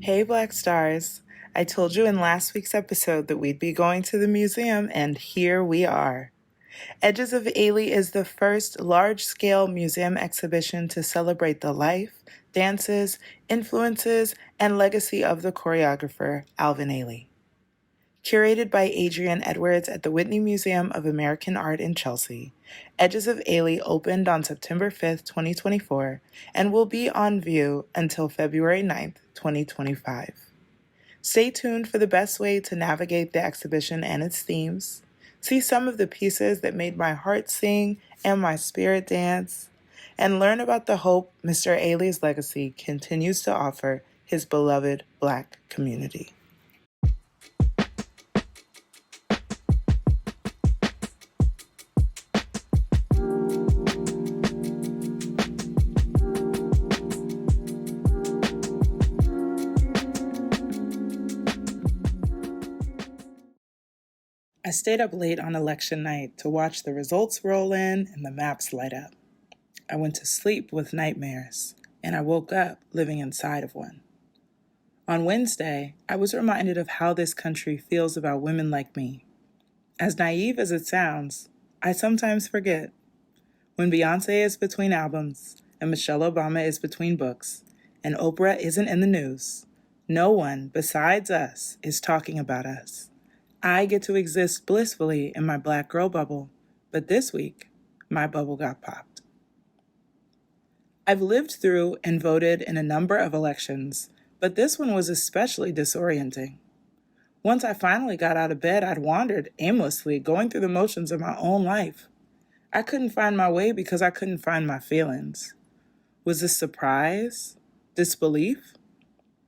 Hey, Black Stars. I told you in last week's episode that we'd be going to the museum, and here we are. Edges of Ailey is the first large-scale museum exhibition to celebrate the life, dances, influences, and legacy of the choreographer Alvin Ailey. Curated by Adrienne Edwards at the Whitney Museum of American Art in Chelsea, Edges of Ailey opened on September 5th, 2024, and will be on view until February 9th, 2025. Stay tuned for the best way to navigate the exhibition and its themes, see some of the pieces that made my heart sing and my spirit dance, and learn about the hope Mr. Ailey's legacy continues to offer his beloved Black community. I stayed up late on election night to watch the results roll in and the maps light up. I went to sleep with nightmares, and I woke up living inside of one. On Wednesday, I was reminded of how this country feels about women like me. As naive as it sounds, I sometimes forget. When Beyoncé is between albums, and Michelle Obama is between books, and Oprah isn't in the news, no one besides us is talking about us. I get to exist blissfully in my Black girl bubble, but this week, my bubble got popped. I've lived through and voted in a number of elections, but this one was especially disorienting. Once I finally got out of bed, I'd wandered aimlessly, going through the motions of my own life. I couldn't find my way because I couldn't find my feelings. Was this surprise? Disbelief?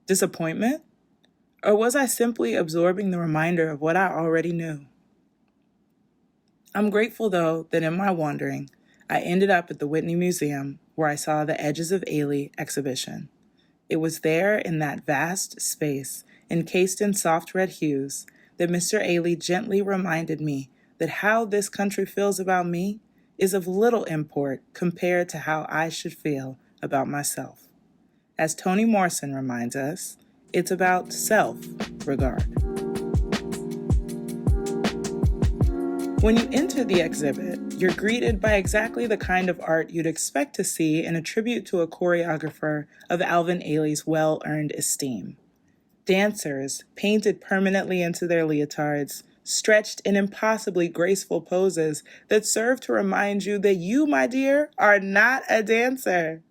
Disappointment? Or was I simply absorbing the reminder of what I already knew? I'm grateful, though, that in my wandering, I ended up at the Whitney Museum where I saw the Edges of Ailey exhibition. It was there in that vast space, encased in soft red hues, that Mr. Ailey gently reminded me that how this country feels about me is of little import compared to how I should feel about myself. As Toni Morrison reminds us, it's about self-regard. When you enter the exhibit, you're greeted by exactly the kind of art you'd expect to see in a tribute to a choreographer of Alvin Ailey's well-earned esteem. Dancers, painted permanently into their leotards, stretched in impossibly graceful poses that serve to remind you that you, my dear, are not a dancer.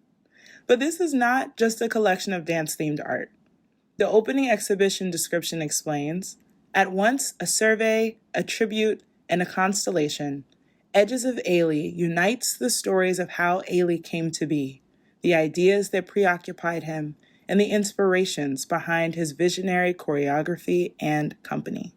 But this is not just a collection of dance-themed art. The opening exhibition description explains, at once a survey, a tribute, and a constellation, Edges of Ailey unites the stories of how Ailey came to be, the ideas that preoccupied him, and the inspirations behind his visionary choreography and company.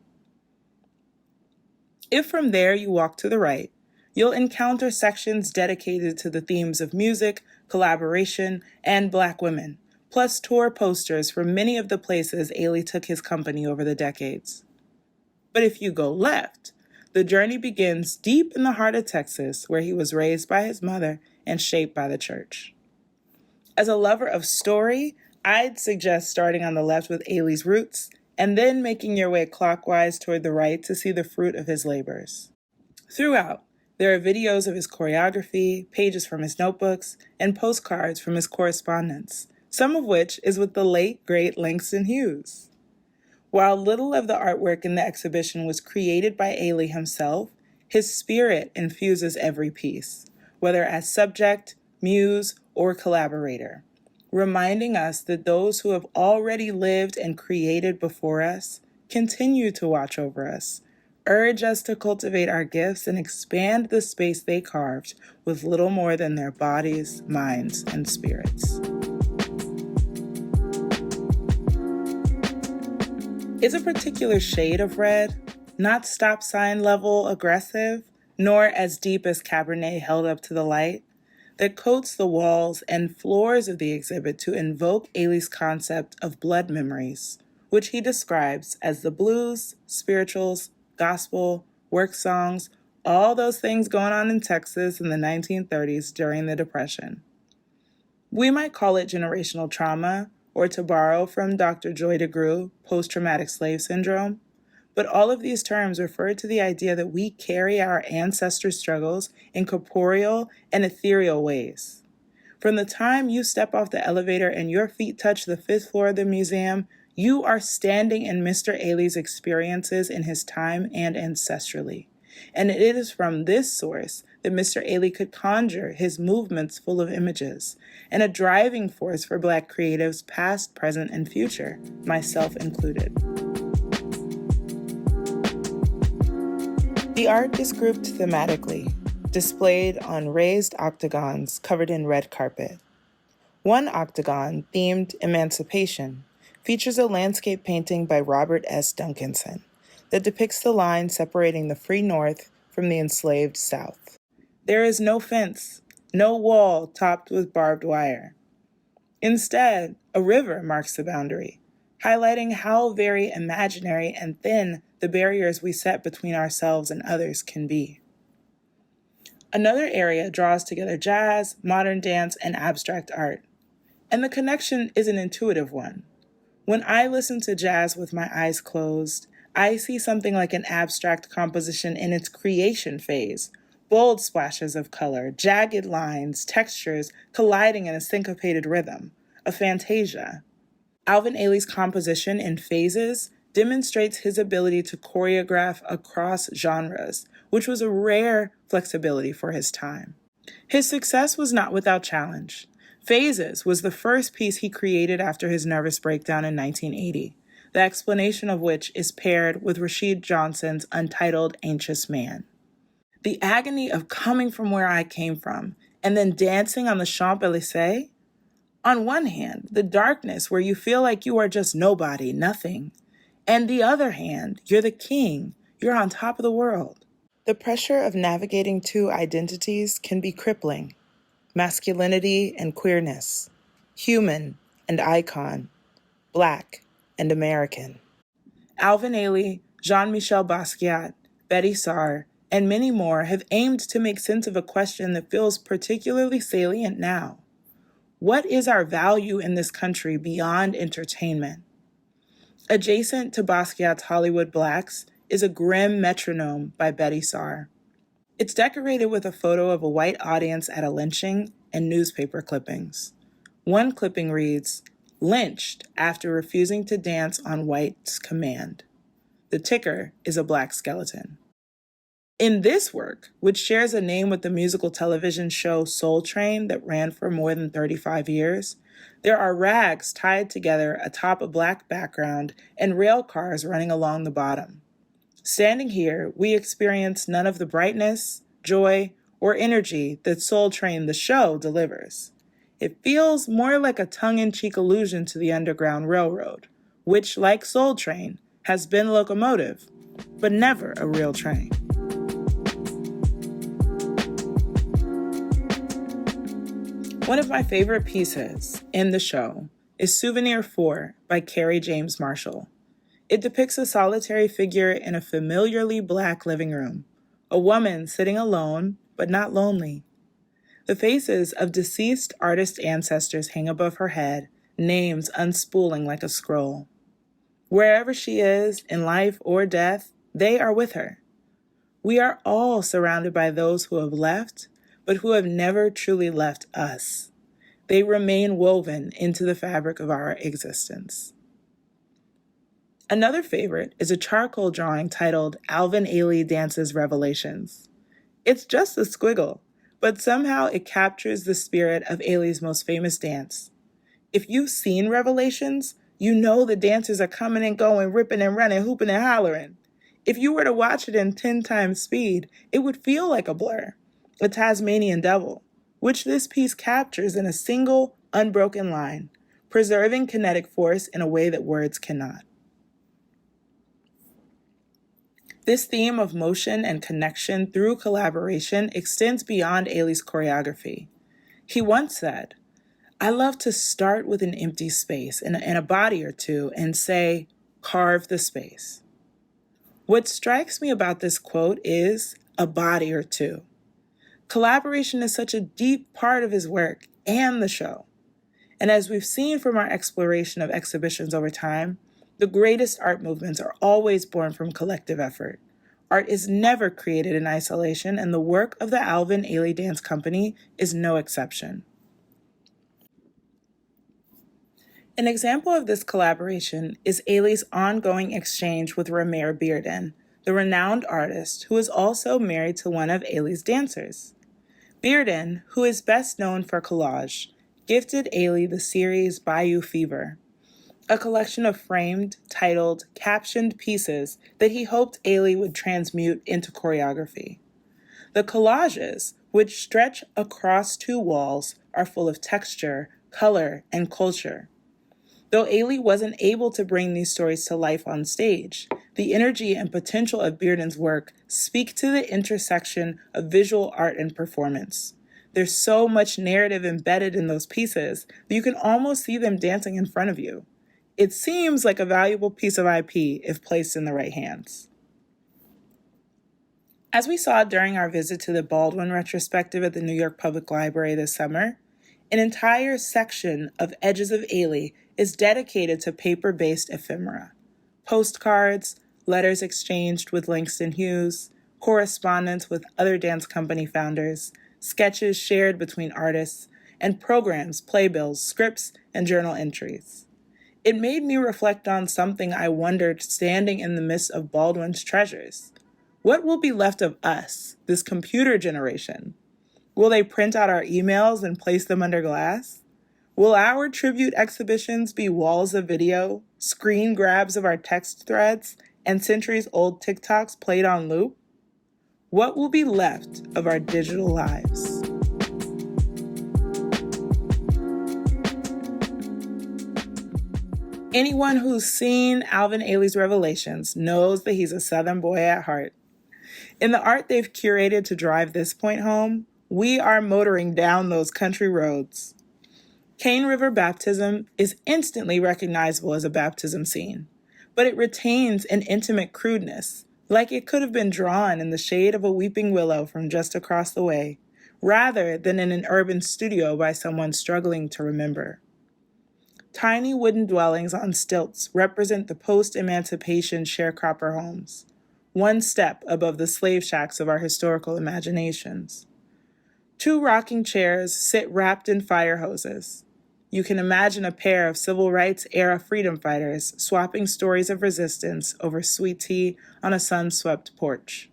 If from there you walk to the right, you'll encounter sections dedicated to the themes of music, collaboration, and Black women, plus tour posters from many of the places Ailey took his company over the decades. But if you go left, the journey begins deep in the heart of Texas, where he was raised by his mother and shaped by the church. As a lover of story, I'd suggest starting on the left with Ailey's roots, and then making your way clockwise toward the right to see the fruit of his labors. Throughout, there are videos of his choreography, pages from his notebooks, and postcards from his correspondence, some of which is with the late, great Langston Hughes. While little of the artwork in the exhibition was created by Ailey himself, his spirit infuses every piece, whether as subject, muse, or collaborator, reminding us that those who have already lived and created before us continue to watch over us, urge us to cultivate our gifts and expand the space they carved with little more than their bodies, minds, and spirits. Is a particular shade of red, not stop sign level aggressive, nor as deep as Cabernet held up to the light, that coats the walls and floors of the exhibit to invoke Ailey's concept of blood memories, which he describes as the blues, spirituals, gospel, work songs, all those things going on in Texas in the 1930s during the Depression. We might call it generational trauma, or to borrow from Dr. Joy DeGruy, post-traumatic slave syndrome. But all of these terms refer to the idea that we carry our ancestors' struggles in corporeal and ethereal ways. From the time you step off the elevator and your feet touch the 5th floor of the museum, you are standing in Mr. Ailey's experiences in his time and ancestrally. And it is from this source that Mr. Ailey could conjure his movements full of images, and a driving force for Black creatives past, present, and future, myself included. The art is grouped thematically, displayed on raised octagons covered in red carpet. One octagon, themed Emancipation, features a landscape painting by Robert S. Duncanson that depicts the line separating the free North from the enslaved South. There is no fence, no wall topped with barbed wire. Instead, a river marks the boundary, highlighting how very imaginary and thin the barriers we set between ourselves and others can be. Another area draws together jazz, modern dance, and abstract art. And the connection is an intuitive one. When I listen to jazz with my eyes closed, I see something like an abstract composition in its creation phase, bold splashes of color, jagged lines, textures colliding in a syncopated rhythm, a fantasia. Alvin Ailey's composition in phases demonstrates his ability to choreograph across genres, which was a rare flexibility for his time. His success was not without challenge. Phases was the first piece he created after his nervous breakdown in 1980, the explanation of which is paired with Rashid Johnson's Untitled Anxious Man. The agony of coming from where I came from and then dancing on the Champs-Élysées? On one hand, the darkness where you feel like you are just nobody, nothing. And the other hand, you're the king. You're on top of the world. The pressure of navigating two identities can be crippling. Masculinity and queerness. Human and icon. Black and American. Alvin Ailey, Jean-Michel Basquiat, Betty Saar, and many more have aimed to make sense of a question that feels particularly salient now. What is our value in this country beyond entertainment? Adjacent to Basquiat's Hollywood Blacks is a grim metronome by Betty Saar. It's decorated with a photo of a white audience at a lynching and newspaper clippings. One clipping reads, "Lynched after refusing to dance on white's command." The ticker is a black skeleton. In this work, which shares a name with the musical television show Soul Train that ran for more than 35 years, there are rags tied together atop a black background and rail cars running along the bottom. Standing here, we experience none of the brightness, joy, or energy that Soul Train the show delivers. It feels more like a tongue-in-cheek allusion to the Underground Railroad, which, like Soul Train, has been a locomotive, but never a real train. One of my favorite pieces in the show is Souvenir 4 by Kerry James Marshall. It depicts a solitary figure in a familiarly black living room, a woman sitting alone but not lonely. The faces of deceased artist ancestors hang above her head, names unspooling like a scroll. Wherever she is, in life or death, they are with her. We are all surrounded by those who have left, but who have never truly left us. They remain woven into the fabric of our existence. Another favorite is a charcoal drawing titled Alvin Ailey Dances Revelations. It's just a squiggle, but somehow it captures the spirit of Ailey's most famous dance. If you've seen Revelations, you know the dancers are coming and going, ripping and running, hooping and hollering. If you were to watch it in 10 times speed, it would feel like a blur, a Tasmanian devil, which this piece captures in a single, unbroken line, preserving kinetic force in a way that words cannot. This theme of motion and connection through collaboration extends beyond Ailey's choreography. He once said, "I love to start with an empty space and a body or two and say, carve the space." What strikes me about this quote is a body or two. Collaboration is such a deep part of his work and the show. And as we've seen from our exploration of exhibitions over time, the greatest art movements are always born from collective effort. Art is never created in isolation, and the work of the Alvin Ailey Dance Company is no exception. An example of this collaboration is Ailey's ongoing exchange with Romare Bearden, the renowned artist who is also married to one of Ailey's dancers. Bearden, who is best known for collage, gifted Ailey the series Bayou Fever, a collection of framed, titled, captioned pieces that he hoped Ailey would transmute into choreography. The collages, which stretch across 2 walls, are full of texture, color, and culture. Though Ailey wasn't able to bring these stories to life on stage, the energy and potential of Bearden's work speak to the intersection of visual art and performance. There's so much narrative embedded in those pieces that you can almost see them dancing in front of you. It seems like a valuable piece of IP if placed in the right hands. As we saw during our visit to the Baldwin retrospective at the New York Public Library this summer, an entire section of Edges of Ailey is dedicated to paper-based ephemera. Postcards, letters exchanged with Langston Hughes, correspondence with other dance company founders, sketches shared between artists, and programs, playbills, scripts, and journal entries. It made me reflect on something I wondered standing in the midst of Baldwin's treasures. What will be left of us, this computer generation? Will they print out our emails and place them under glass? Will our tribute exhibitions be walls of video, screen grabs of our text threads, and centuries-old TikToks played on loop? What will be left of our digital lives? Anyone who's seen Alvin Ailey's Revelations knows that he's a Southern boy at heart. In the art they've curated to drive this point home, we are motoring down those country roads. Cane River baptism is instantly recognizable as a baptism scene, but it retains an intimate crudeness, like it could have been drawn in the shade of a weeping willow from just across the way, rather than in an urban studio by someone struggling to remember. Tiny wooden dwellings on stilts represent the post-emancipation sharecropper homes, one step above the slave shacks of our historical imaginations. 2 rocking chairs sit wrapped in fire hoses. You can imagine a pair of civil rights-era freedom fighters swapping stories of resistance over sweet tea on a sun-swept porch.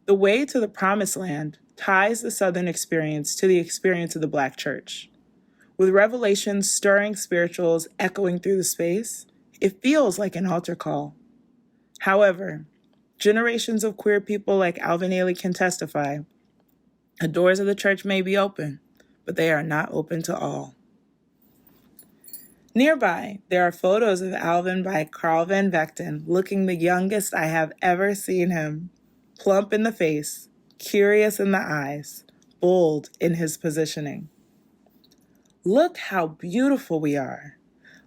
The way to the promised land ties the Southern experience to the experience of the Black church. With Revelation's stirring spirituals echoing through the space, it feels like an altar call. However, generations of queer people like Alvin Ailey can testify. The doors of the church may be open, but they are not open to all. Nearby, there are photos of Alvin by Carl Van Vechten, looking the youngest I have ever seen him. Plump in the face, curious in the eyes, bold in his positioning. Look how beautiful we are.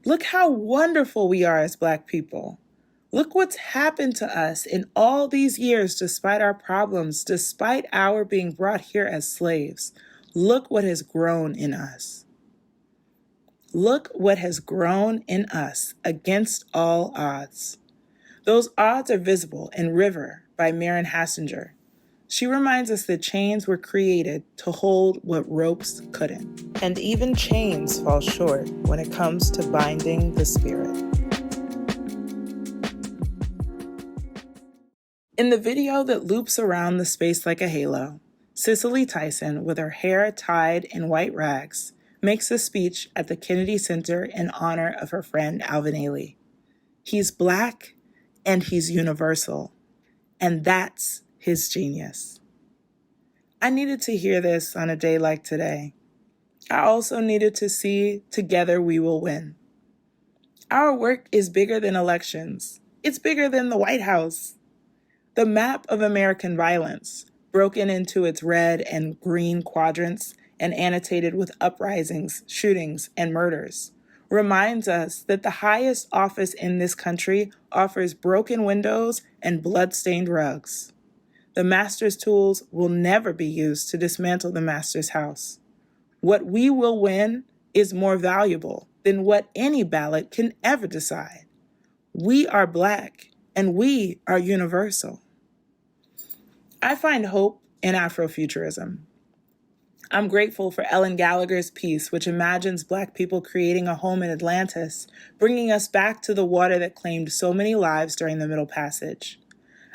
Look how wonderful we are as Black people. Look what's happened to us in all these years despite our problems, despite our being brought here as slaves. Look what has grown in us. Look what has grown in us against all odds. Those odds are visible in River by Maren Hassinger. She reminds us that chains were created to hold what ropes couldn't. And even chains fall short when it comes to binding the spirit. In the video that loops around the space like a halo, Cicely Tyson, with her hair tied in white rags, makes a speech at the Kennedy Center in honor of her friend Alvin Ailey. He's Black and he's universal, and that's his genius. I needed to hear this on a day like today. I also needed to see Together We Will Win. Our work is bigger than elections. It's bigger than the White House. The map of American violence, broken into its red and green quadrants and annotated with uprisings, shootings, and murders, reminds us that the highest office in this country offers broken windows and blood-stained rugs. The master's tools will never be used to dismantle the master's house. What we will win is more valuable than what any ballot can ever decide. We are Black, and we are universal. I find hope in Afrofuturism. I'm grateful for Ellen Gallagher's piece, which imagines Black people creating a home in Atlantis, bringing us back to the water that claimed so many lives during the Middle Passage.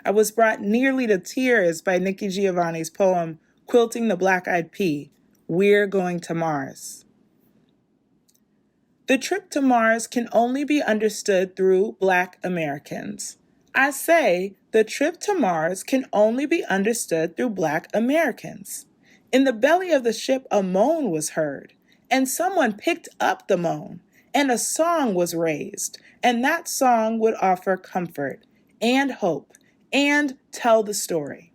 I was brought nearly to tears by Nikki Giovanni's poem, Quilting the Black-Eyed Pea, We're Going to Mars. The trip to Mars can only be understood through Black Americans. I say the trip to Mars can only be understood through Black Americans. In the belly of the ship, a moan was heard, and someone picked up the moan, and a song was raised, and that song would offer comfort and hope and tell the story.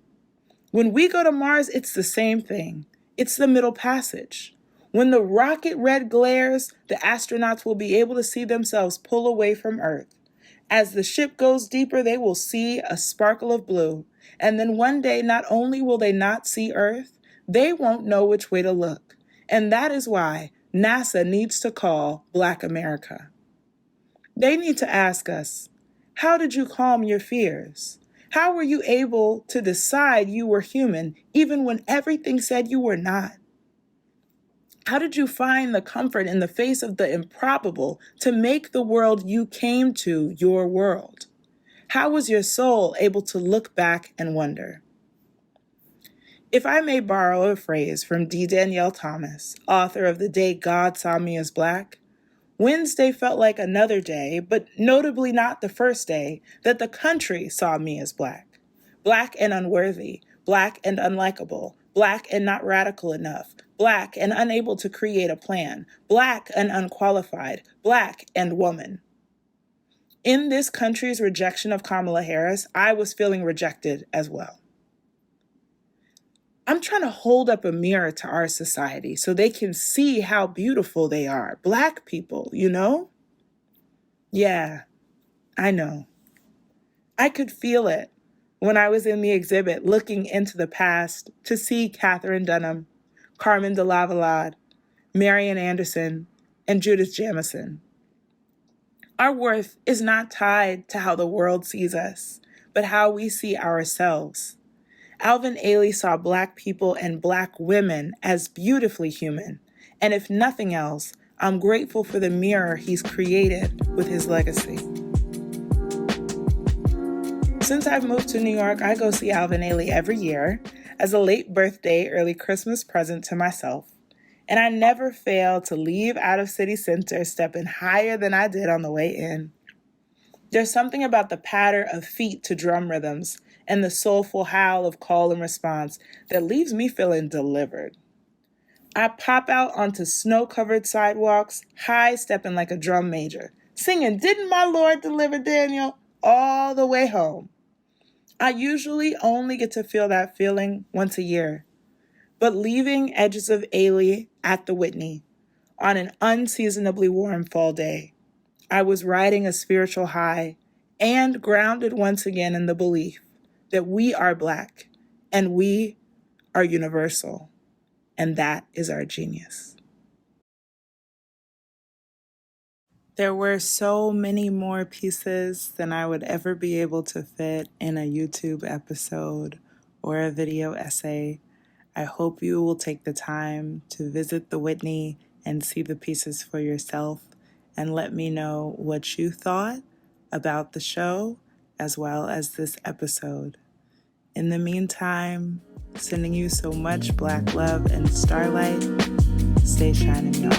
When we go to Mars, it's the same thing. It's the Middle Passage. When the rocket red glares, the astronauts will be able to see themselves pull away from Earth. As the ship goes deeper, they will see a sparkle of blue. And then one day, not only will they not see Earth, they won't know which way to look. And that is why NASA needs to call Black America. They need to ask us, how did you calm your fears? How were you able to decide you were human even when everything said you were not? How did you find the comfort in the face of the improbable to make the world you came to your world? How was your soul able to look back and wonder? If I may borrow a phrase from D. Danielle Thomas, author of The Day God Saw Me as Black, Wednesday felt like another day, but notably not the first day, that the country saw me as Black. Black and unworthy, Black and unlikable, Black and not radical enough, Black and unable to create a plan, Black and unqualified, Black and woman. In this country's rejection of Kamala Harris, I was feeling rejected as well. I'm trying to hold up a mirror to our society so they can see how beautiful they are. Black people, you know? Yeah, I know. I could feel it when I was in the exhibit looking into the past to see Catherine Dunham, Carmen de Lavalade, Marian Anderson, and Judith Jamison. Our worth is not tied to how the world sees us, but how we see ourselves. Alvin Ailey saw Black people and Black women as beautifully human, and if nothing else, I'm grateful for the mirror he's created with his legacy. Since I've moved to New York, I go see Alvin Ailey every year as a late birthday, early Christmas present to myself, and I never fail to leave out of city center stepping higher than I did on the way in. There's something about the patter of feet to drum rhythms and the soulful howl of call and response that leaves me feeling delivered. I pop out onto snow-covered sidewalks, high-stepping like a drum major, singing "Didn't My Lord Deliver Daniel?" all the way home. I usually only get to feel that feeling once a year, but leaving Edges of Ailey at the Whitney on an unseasonably warm fall day, I was riding a spiritual high and grounded once again in the belief that we are Black and we are universal, and that is our genius. There were so many more pieces than I would ever be able to fit in a YouTube episode or a video essay. I hope you will take the time to visit the Whitney and see the pieces for yourself and let me know what you thought about the show as well as this episode. In the meantime, sending you so much Black love and starlight. Stay shining, y'all.